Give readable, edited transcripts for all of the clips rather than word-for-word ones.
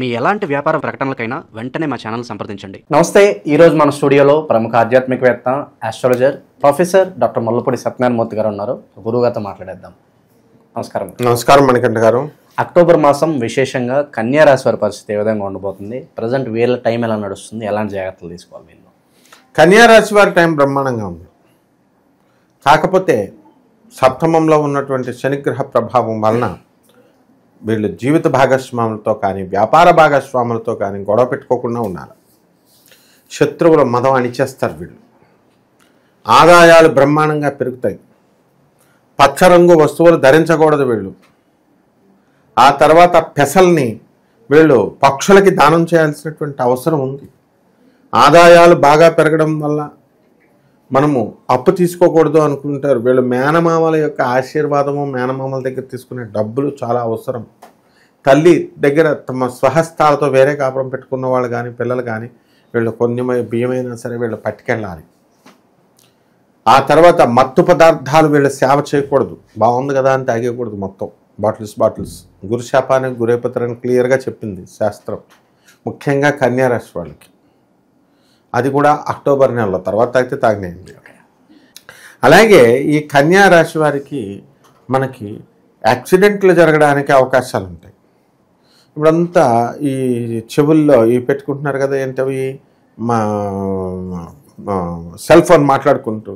మీ ఎలాంటి వ్యాపార ప్రకటనలకైనా వెంటనే మా ఛానల్ సంప్రదించండి. నమస్తే. ఈరోజు మన స్టూడియోలో ప్రముఖ ఆధ్యాత్మికవేత్త, astrologer professor doctor Mallapudi Satyanarayana Murthy గారు ఉన్నారు. గురువుగారితో మాట్లాడేద్దాం. నమస్కారం. నమస్కారం మణికంఠ గారు. అక్టోబర్ మాసం విశేషంగా కన్యా రాశి వారి పరిస్థితి ఏ విధంగా ఉండబోతుంది? ప్రజెంట్ వీళ్ళ టైం ఎలా నడుస్తుంది? ఎలాంటి జాగ్రత్తలు తీసుకోవాలి వీళ్ళు? కన్యా రాశి వారి టైం బ్రహ్మాండంగా ఉంది. కాకపోతే సప్తమంలో ఉన్నటువంటి శనిగ్రహ ప్రభావం వలన వీళ్ళు జీవిత భాగస్వాములతో కానీ వ్యాపార భాగస్వాములతో కానీ గొడవ పెట్టుకోకుండా ఉండాలి. శత్రువుల మదం అణిచేస్తారు వీళ్ళు. ఆదాయాలు బ్రహ్మాండంగా పెరుగుతాయి. పచ్చరంగు వస్తువులు ధరించకూడదు వీళ్ళు. ఆ తర్వాత పెసల్ని వీళ్ళు పక్షులకి దానం చేయాల్సినటువంటి అవసరం ఉంది. ఆదాయాలు బాగా పెరగడం వల్ల మనము అప్పు తీసుకోకూడదు అనుకుంటారు. వీళ్ళు మేనమామల యొక్క ఆశీర్వాదము, మేనమామల దగ్గర తీసుకునే డబ్బులు చాలా అవసరం. తల్లి దగ్గర తమ స్వహస్తాలతో వేరే కాపురం పెట్టుకున్న వాళ్ళు కానీ పిల్లలు కానీ వీళ్ళు కొన్ని బియ్యమైనా సరే వీళ్ళు పట్టుకెళ్ళాలి. ఆ తర్వాత మత్తు పదార్థాలు వీళ్ళు సేవ చేయకూడదు. బాగుంది కదా అని తాగేయకూడదు మొత్తం బాటిల్స్. గురుశాపానికి గురైపోతారని క్లియర్గా చెప్పింది శాస్త్రం, ముఖ్యంగా కన్యా రాశి వాళ్ళకి. అది కూడా అక్టోబర్ నెలలో తర్వాత అయితే తాగినాయండి. అలాగే ఈ కన్యా రాశి వారికి మనకి యాక్సిడెంట్లు జరగడానికి అవకాశాలు ఉంటాయి. ఇప్పుడంతా ఈ చెవుల్లో ఇవి పెట్టుకుంటున్నారు కదా, ఏంటవి మా సెల్ ఫోన్ మాట్లాడుకుంటూ,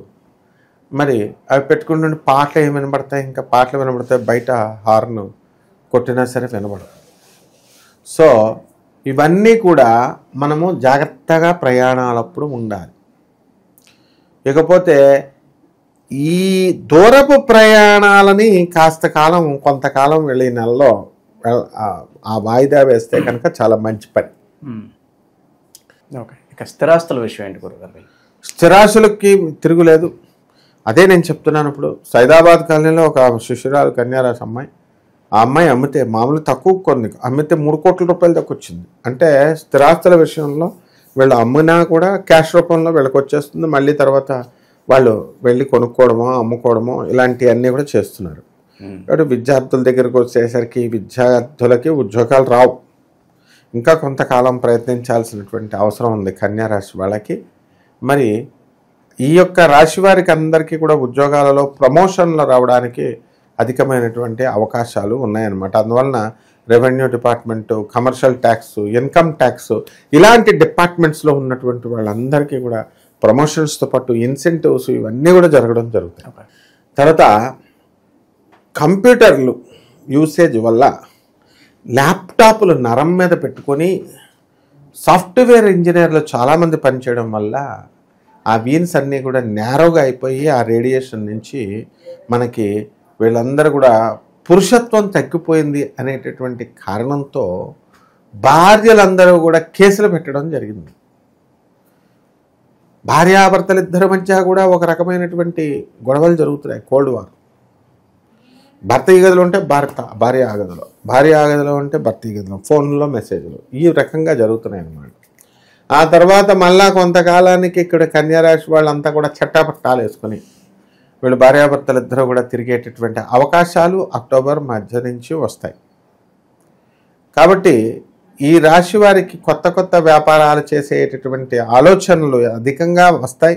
మరి అవి పెట్టుకుంటుంటే పాటలు ఏమి వినబడతాయి, ఇంకా పాటలు వినబడతాయి, బయట హార్న్ కొట్టినా సరే వినబడదు. సో ఇవన్నీ కూడా మనము జాగ్రత్తగా ప్రయాణాలప్పుడు ఉండాలి. ఇకపోతే ఈ దూరపు ప్రయాణాలని కొంతకాలం వెళ్ళే నెలలో ఆ వాయిదా వేస్తే కనుక చాలా మంచి పని. ఓకే. ఇక స్థిరాస్తుల విషయం ఏంటి గురుగారు? స్థిరాస్తులకి తిరుగులేదు. అదే నేను చెప్తున్నాను. ఇప్పుడు సైదాబాద్ కాలనీలో ఒక శిష్యురాలు కన్యారాశి అమ్మాయి, ఆ అమ్మాయి అమ్మితే మామూలు తక్కువ అమ్మితే 3 కోట్ల రూపాయలు దాకా వచ్చింది. అంటే స్థిరాస్తుల విషయంలో వీళ్ళు అమ్మినా కూడా క్యాష్ రూపంలో వీళ్ళకి వచ్చేస్తుంది. మళ్ళీ తర్వాత వాళ్ళు వెళ్ళి కొనుక్కోవడమో అమ్ముకోవడమో ఇలాంటివన్నీ కూడా చేస్తున్నారు. కాబట్టి విద్యార్థుల దగ్గరకు వచ్చేసరికి విద్యార్థులకి ఉద్యోగాలు రావు. ఇంకా కొంతకాలం ప్రయత్నించాల్సినటువంటి అవసరం ఉంది కన్యా రాశి వాళ్ళకి. మరి ఈ యొక్క రాశి వారికి అందరికీ కూడా ఉద్యోగాలలో ప్రమోషన్లు రావడానికి అధికమైనటువంటి అవకాశాలు ఉన్నాయన్నమాట. అందువలన revenue department, commercial tax, income tax ఇలాంటి డిపార్ట్మెంట్స్లో ఉన్నటువంటి వాళ్ళందరికీ కూడా ప్రమోషన్స్తో పాటు ఇన్సెంటివ్స్ ఇవన్నీ కూడా జరగడం జరుగుతాయి. తర్వాత కంప్యూటర్లు యూసేజ్ వల్ల ల్యాప్టాప్లు నరం మీద పెట్టుకొని సాఫ్ట్వేర్ ఇంజనీర్లు చాలామంది పనిచేయడం వల్ల ఆ వీన్స్ అన్నీ కూడా నేరోగా అయిపోయి ఆ రేడియేషన్ నుంచి మనకి వీళ్ళందరూ కూడా పురుషత్వం తగ్గిపోయింది అనేటటువంటి కారణంతో భార్యలందరూ కూడా కేసులు పెట్టడం జరిగింది. భార్యాభర్తలిద్దరి మధ్య కూడా ఒక రకమైనటువంటి గొడవలు జరుగుతున్నాయి, కోల్డ్ వార్. భర్త ఈ గదిలో ఉంటే భార్య ఆ గదిలో, భార్య ఆ గదిలో ఉంటే భర్త ఈ గదిలో, ఫోన్లో మెసేజ్లు ఈ రకంగా జరుగుతున్నాయి అన్నమాట. ఆ తర్వాత మళ్ళా కొంతకాలానికి ఇక్కడ కన్యారాశి వాళ్ళంతా కూడా చట్టాపట్టాలు వేసుకొని వీళ్ళు భార్యాభర్తలిద్దరూ కూడా తిరిగేటటువంటి అవకాశాలు అక్టోబర్ మధ్య నుంచి వస్తాయి. కాబట్టి ఈ రాశి వారికి కొత్త వ్యాపారాలు చేసేటటువంటి ఆలోచనలు అధికంగా వస్తాయి.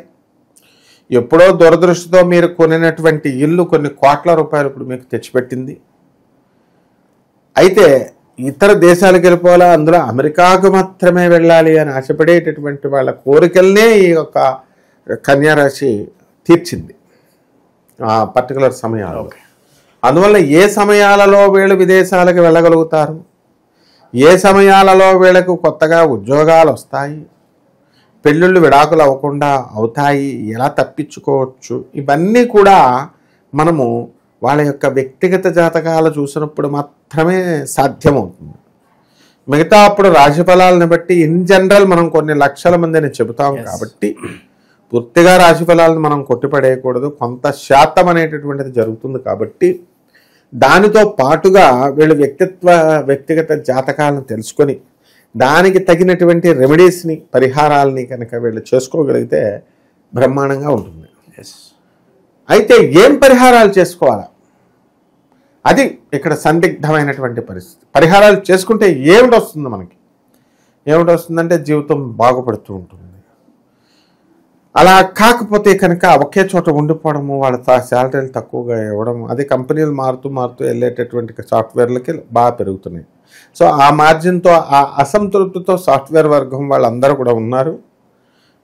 ఎప్పుడో దురదృష్టితో మీరు కొనినటువంటి ఇల్లు కొన్ని కోట్ల రూపాయలు ఇప్పుడు మీకు తెచ్చిపెట్టింది. అయితే ఇతర దేశాలకు వెళ్ళిపోవాలా, అందులో అమెరికాకు మాత్రమే వెళ్ళాలి అని ఆశపడేటటువంటి వాళ్ళ కోరికలనే ఈ యొక్క కన్యారాశి తీర్చింది ఆ పర్టికులర్ సమయాల్లో. అందువల్ల ఏ సమయాలలో వీళ్ళు విదేశాలకు వెళ్ళగలుగుతారు, ఏ సమయాలలో వీళ్ళకు కొత్తగా ఉద్యోగాలు వస్తాయి, పెళ్ళిళ్ళు విడాకులు అవ్వకుండా అవుతాయి, ఎలా తప్పించుకోవచ్చు, ఇవన్నీ కూడా మనము వాళ్ళ యొక్క వ్యక్తిగత జాతకాలు చూసినప్పుడు మాత్రమే సాధ్యమవుతుంది. మిగతా అప్పుడు రాశి ఫలాలను బట్టి ఇన్ జనరల్ మనం కొన్ని లక్షల మందిని చెబుతాం కాబట్టి పూర్తిగా రాశి ఫలాలను మనం కొట్టిపడేయకూడదు. కొంత శాతం అనేటటువంటిది జరుగుతుంది కాబట్టి దానితో పాటుగా వీళ్ళు వ్యక్తిగత జాతకాలను తెలుసుకొని దానికి తగినటువంటి రెమెడీస్ని, పరిహారాలని కనుక వీళ్ళు చేసుకోగలిగితే బ్రహ్మాండంగా ఉంటుంది. అయితే ఏం పరిహారాలు చేసుకోవాలా అది ఇక్కడ సందిగ్ధమైనటువంటి పరిస్థితి. పరిహారాలు చేసుకుంటే ఏమిటి వస్తుంది మనకి? ఏమిటి వస్తుందంటే జీవితం బాగుపడుతూ ఉంటుంది. అలా కాకపోతే కనుక ఒకే చోట ఉండిపోవడము, వాళ్ళ శాలరీలు తక్కువగా ఇవ్వడం, అది కంపెనీలు మారుతూ వెళ్ళేటటువంటి సాఫ్ట్వేర్లకి బాగా పెరుగుతున్నాయి. సో ఆ మార్జిన్తో, ఆ అసంతృప్తితో సాఫ్ట్వేర్ వర్గం వాళ్ళందరూ కూడా ఉన్నారు.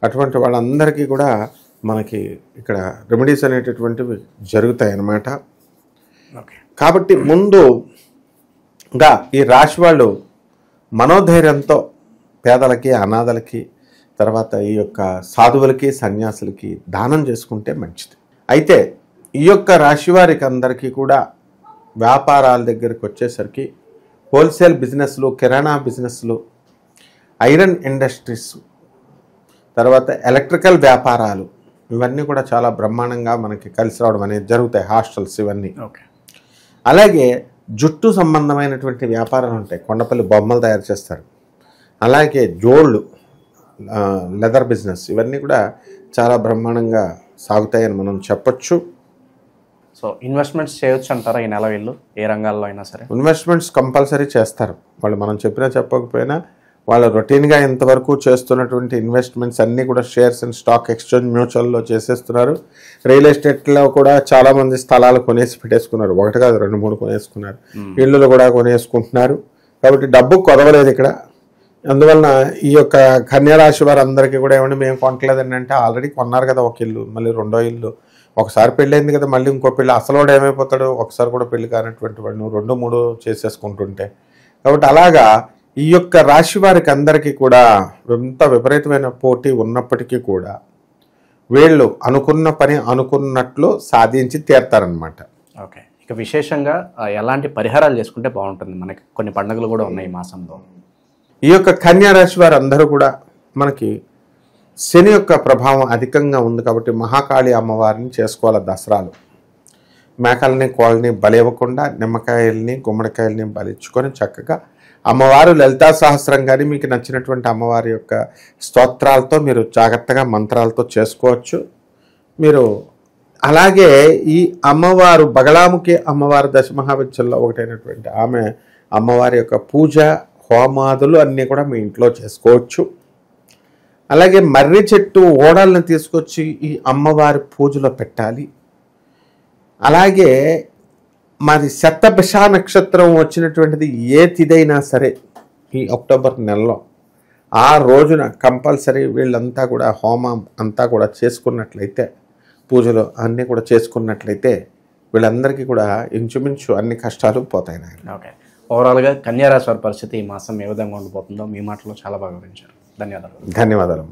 అటువంటి వాళ్ళందరికీ కూడా మనకి ఇక్కడ రెమెడీస్ అనేటటువంటివి జరుగుతాయి అన్నమాట. కాబట్టి ముందుగా ఈ రాశి వాళ్ళు మనోధైర్యంతో పేదలకి, అనాథలకి, తర్వాత ఈ యొక్క సాధువులకి, సన్యాసులకి దానం చేసుకుంటే మంచిది. అయితే ఈ యొక్క రాశి వారికి అందరికీ కూడా వ్యాపారాల దగ్గరికి వచ్చేసరికి హోల్సేల్ బిజినెస్లు, కిరాణా బిజినెస్లు, ఐరన్ ఇండస్ట్రీస్, తర్వాత ఎలక్ట్రికల్ వ్యాపారాలు, ఇవన్నీ కూడా చాలా బ్రహ్మాండంగా మనకి కలిసి రావడం అనేది జరుగుతాయి. హాస్టల్స్ ఇవన్నీ. అలాగే జుట్టు సంబంధమైనటువంటి వ్యాపారాలు ఉంటాయి. కొండపల్లి బొమ్మలు తయారు చేస్తారు. అలాగే జోళ్ళు, లెదర్ బిజినెస్, ఇవన్నీ కూడా చాలా బ్రహ్మాండంగా సాగుతాయని మనం చెప్పొచ్చు. సో ఇన్వెస్ట్మెంట్స్ చేయొచ్చు అంటారా ఈ నెల వీళ్ళు ఏ రంగాల్లో అయినా సరే? ఇన్వెస్ట్మెంట్స్ కంపల్సరీ చేస్తారు వాళ్ళు. మనం చెప్పినా చెప్పకపోయినా వాళ్ళు రొటీన్గా ఇంతవరకు చేస్తున్నటువంటి ఇన్వెస్ట్మెంట్స్ అన్నీ కూడా షేర్స్ అండ్ స్టాక్ ఎక్స్చేంజ్, మ్యూచువల్లో చేసేస్తున్నారు. రియల్ ఎస్టేట్లో కూడా చాలామంది స్థలాలు కొనేసి పెట్టేసుకున్నారు. 1 కాదు 2, 3 కొనేసుకున్నారు. ఇళ్ళు కూడా కొనేసుకుంటున్నారు. కాబట్టి డబ్బు కొదవలేదు ఇక్కడ. అందువలన ఈ యొక్క కన్యారాశి వారందరికీ కూడా ఏమంటే మేము కొనట్లేదండి అంటే, ఆల్రెడీ కొన్నారు కదా ఒక ఇల్లు, మళ్ళీ రెండో ఇల్లు, ఒకసారి పెళ్ళైంది కదా మళ్ళీ ఇంకో పెళ్ళి. అసలు వాడు ఏమైపోతాడు? ఒకసారి కూడా పెళ్లి కానటువంటి వాడు 2, 3 చేసేసుకుంటుంటే. కాబట్టి అలాగా ఈ యొక్క రాశి వారికి అందరికీ కూడా ఎంత విపరీతమైన పోటీ ఉన్నప్పటికీ కూడా వీళ్ళు అనుకున్న పని అనుకున్నట్లు సాధించి తీరుతారనమాట. ఓకే. ఇక విశేషంగా ఎలాంటి పరిహారాలు చేసుకుంటే బాగుంటుంది? మనకి కొన్ని పండుగలు కూడా ఉన్నాయి ఈ మాసంలో. ఈ యొక్క కన్యా రాశి వారు అందరూ కూడా మనకి శని యొక్క ప్రభావం అధికంగా ఉంది కాబట్టి మహాకాళి అమ్మవారిని చేసుకోవాలి. దసరాలు మేకల్ని, కోళ్ళని బలివ్వకుండా నిమ్మకాయల్ని, గుమ్మడికాయల్ని బలిచ్చుకొని చక్కగా అమ్మవారు లలితా సహస్రం కానీ మీకు నచ్చినటువంటి అమ్మవారి యొక్క స్తోత్రాలతో మీరు జాగ్రత్తగా మంత్రాలతో చేసుకోవచ్చు. మీరు అలాగే ఈ అమ్మవారు బగళాముఖి అమ్మవారి దశమహావిద్యల్లో ఒకటైనటువంటి ఆమె అమ్మవారి యొక్క పూజ, హోమాదులు అన్నీ కూడా మీ ఇంట్లో చేసుకోవచ్చు. అలాగే మర్రి చెట్టు ఓడల్ని తీసుకొచ్చి ఈ అమ్మవారి పూజలో పెట్టాలి. అలాగే మరి శతభిష నక్షత్రం వచ్చినటువంటిది ఏ తిథైనా సరే ఈ అక్టోబర్ నెలలో ఆ రోజున కంపల్సరీ వీళ్ళంతా కూడా హోమం అంతా కూడా చేసుకున్నట్లయితే, పూజలు అన్నీ కూడా చేసుకున్నట్లయితే వీళ్ళందరికీ కూడా ఇంచుమించు అన్ని కష్టాలు పోతాయి. ఓకే. ఓవరాల్గా కన్యారాశి వారి పరిస్థితి ఈ మాసం ఏ విధంగా ఉండిపోతుందో మీ మాటలో చాలా బాగా వివరించారు. ధన్యవాదాలు. ధన్యవాదాలు.